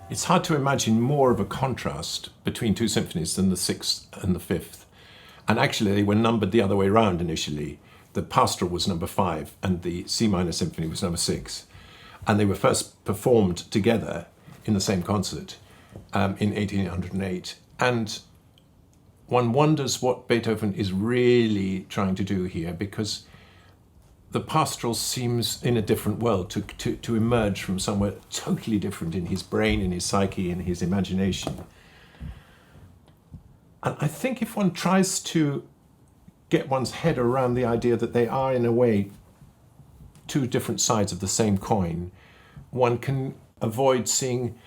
It's hard to imagine more of a contrast between two symphonies than the sixth and the fifth. And actually, they were numbered the other way around initially. The Pastoral was number 5 and the C minor symphony was number 6. And they were first performed together in the same concert in 1808. And one wonders what Beethoven is really trying to do here, because the Pastoral seems in a different world, to emerge from somewhere totally different in his brain, in his psyche, in his imagination. And I think if one tries to get one's head around the idea that they are, in a way, two different sides of the same coin, one can avoid seeing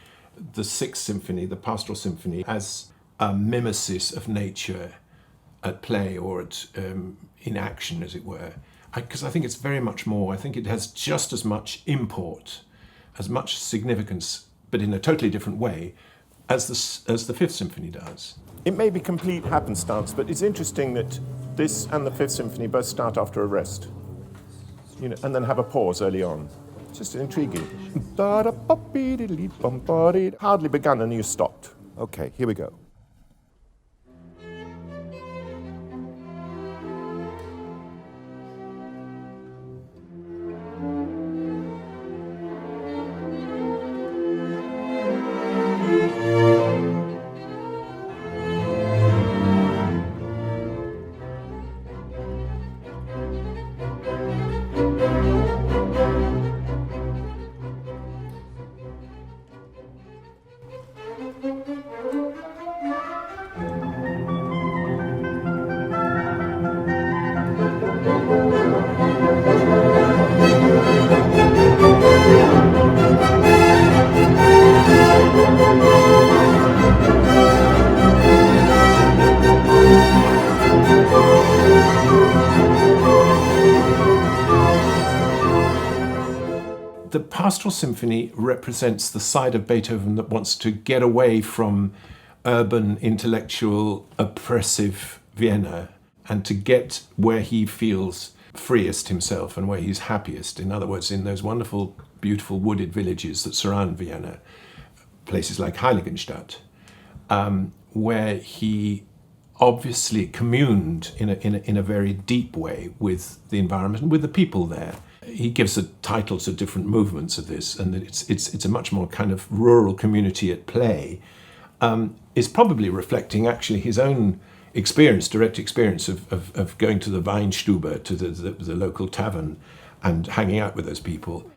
the Sixth Symphony, the Pastoral Symphony, as a mimesis of nature at play or in action, as it were. Because I think it's very much more. I think it has just as much import, as much significance, but in a totally different way, as the Fifth Symphony does. It may be complete happenstance, but it's interesting that this and the Fifth Symphony both start after a rest, and then have a pause early on. It's just intriguing. Hardly begun and you stopped. Okay, here we go. The Pastoral Symphony represents the side of Beethoven that wants to get away from urban, intellectual, oppressive Vienna and to get where he feels freest himself and where he's happiest. In other words, in those wonderful, beautiful wooded villages that surround Vienna, places like Heiligenstadt, where he obviously communed in a very deep way with the environment and with the people there. He gives the titles of different movements of this, and it's a much more kind of rural community at play. Is probably reflecting actually his own experience, direct experience of going to the Weinstube, to the local tavern, and hanging out with those people.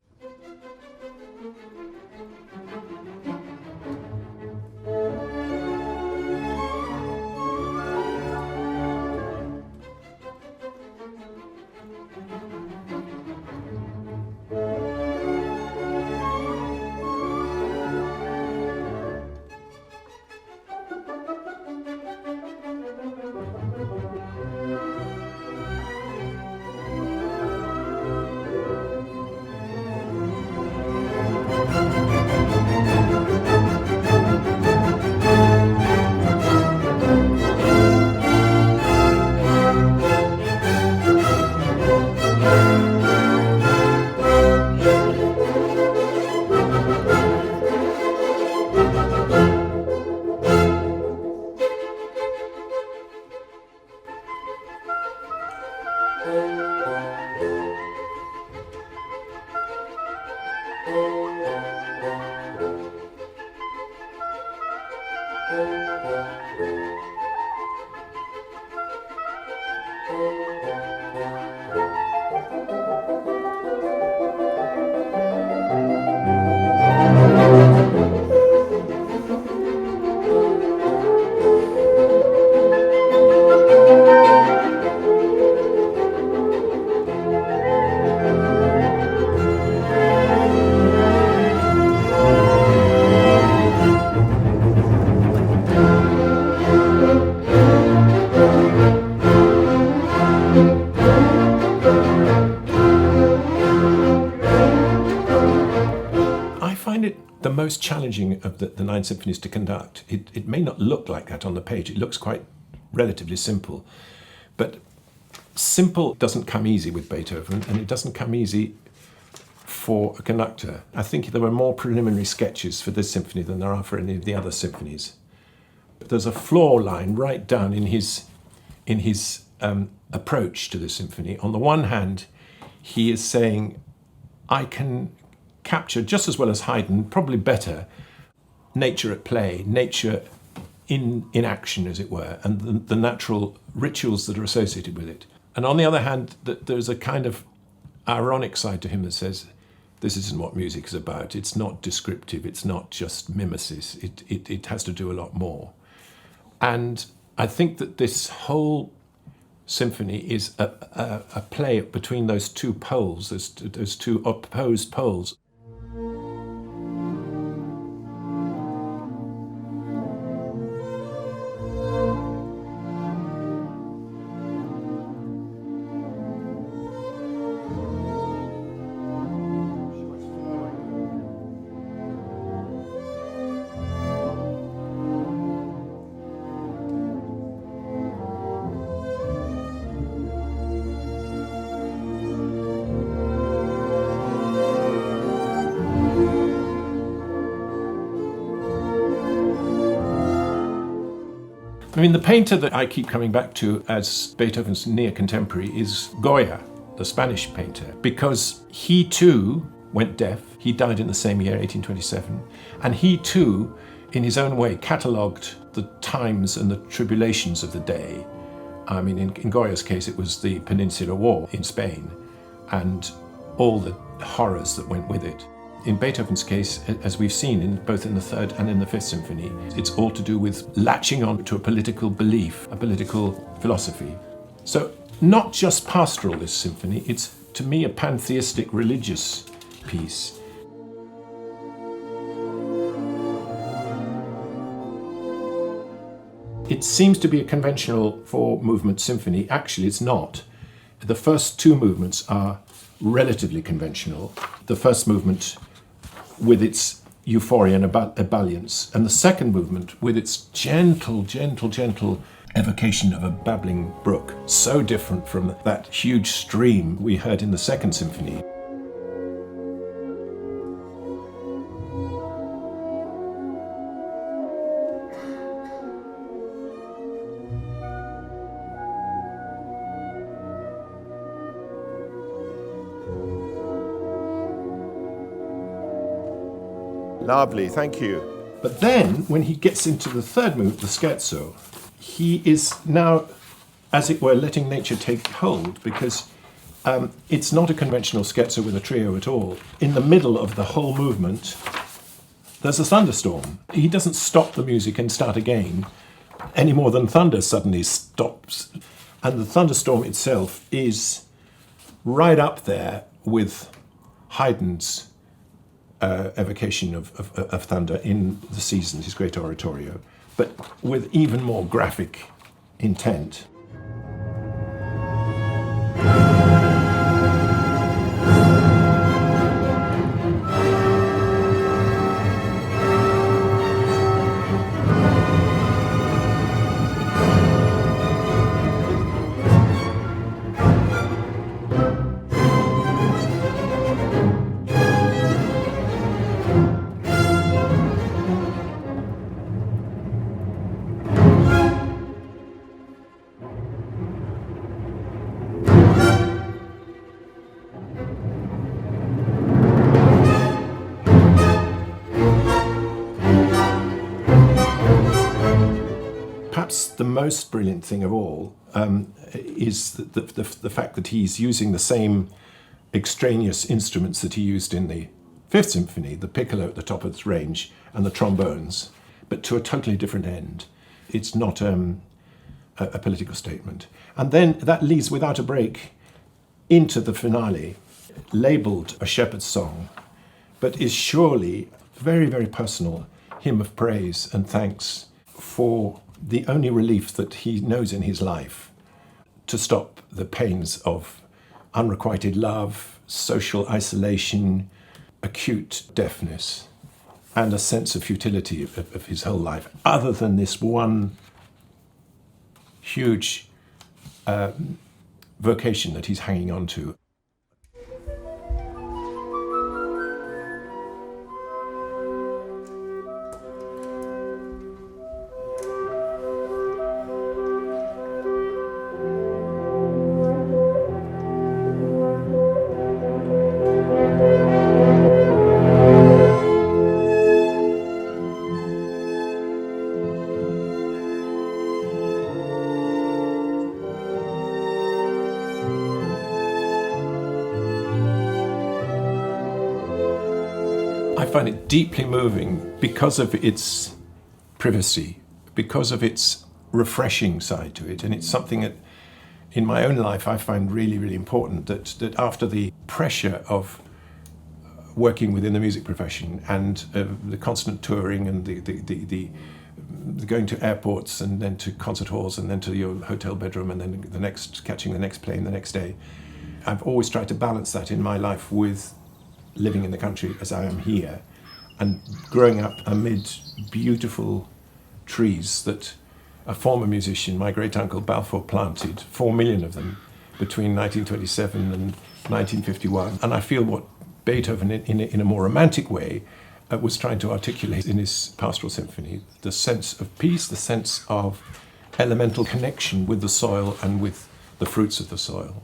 The most challenging of the 9 symphonies to conduct. It may not look like that on the page. It looks quite relatively simple. But simple doesn't come easy with Beethoven, and it doesn't come easy for a conductor. I think there were more preliminary sketches for this symphony than there are for any of the other symphonies. But there's a floor line right down in his approach to the symphony. On the one hand, he is saying, I can capture just as well as Haydn, probably better, nature at play, nature in action, as it were, and the natural rituals that are associated with it. And on the other hand, there's a kind of ironic side to him that says, this isn't what music is about. It's not descriptive. It's not just mimesis. It has to do a lot more. And I think that this whole symphony is a play between those two poles, those two opposed poles. I mean, the painter that I keep coming back to as Beethoven's near contemporary is Goya, the Spanish painter, because he too went deaf. He died in the same year, 1827, and he too, in his own way, catalogued the times and the tribulations of the day. I mean, in Goya's case, it was the Peninsular War in Spain and all the horrors that went with it. In Beethoven's case, as we've seen both in the Third and in the Fifth Symphony, it's all to do with latching on to a political belief, a political philosophy. So not just pastoral, this symphony, it's to me a pantheistic religious piece. It seems to be a conventional four-movement symphony. Actually, it's not. The first two movements are relatively conventional. The first movement with its euphoria and ebullience, and the second movement with its gentle evocation of a babbling brook, so different from that huge stream we heard in the Second Symphony. Lovely, thank you. But then, when he gets into the third movement, the scherzo, he is now, as it were, letting nature take hold, because it's not a conventional scherzo with a trio at all. In the middle of the whole movement, there's a thunderstorm. He doesn't stop the music and start again, any more than thunder suddenly stops. And the thunderstorm itself is right up there with Haydn's evocation of thunder in the Seasons, his great oratorio, but with even more graphic intent. Perhaps the most brilliant thing of all is the fact that he's using the same extraneous instruments that he used in the Fifth Symphony, the piccolo at the top of its range and the trombones, but to a totally different end. It's not a political statement. And then that leads without a break into the finale, labelled a shepherd's song, but is surely very, very personal hymn of praise and thanks for the only relief that he knows in his life, to stop the pains of unrequited love, social isolation, acute deafness, and a sense of futility of his whole life, other than this one huge vocation that he's hanging on to. find it deeply moving because of its privacy, because of its refreshing side to it. And it's something that in my own life I find really, really important, that after the pressure of working within the music profession and the constant touring and the going to airports and then to concert halls and then to your hotel bedroom and then catching the next plane the next day, I've always tried to balance that in my life with living in the country as I am here and growing up amid beautiful trees that a former musician, my great-uncle Balfour, planted, 4 million of them, between 1927 and 1951. And I feel what Beethoven, in a more romantic way, was trying to articulate in his Pastoral Symphony, the sense of peace, the sense of elemental connection with the soil and with the fruits of the soil.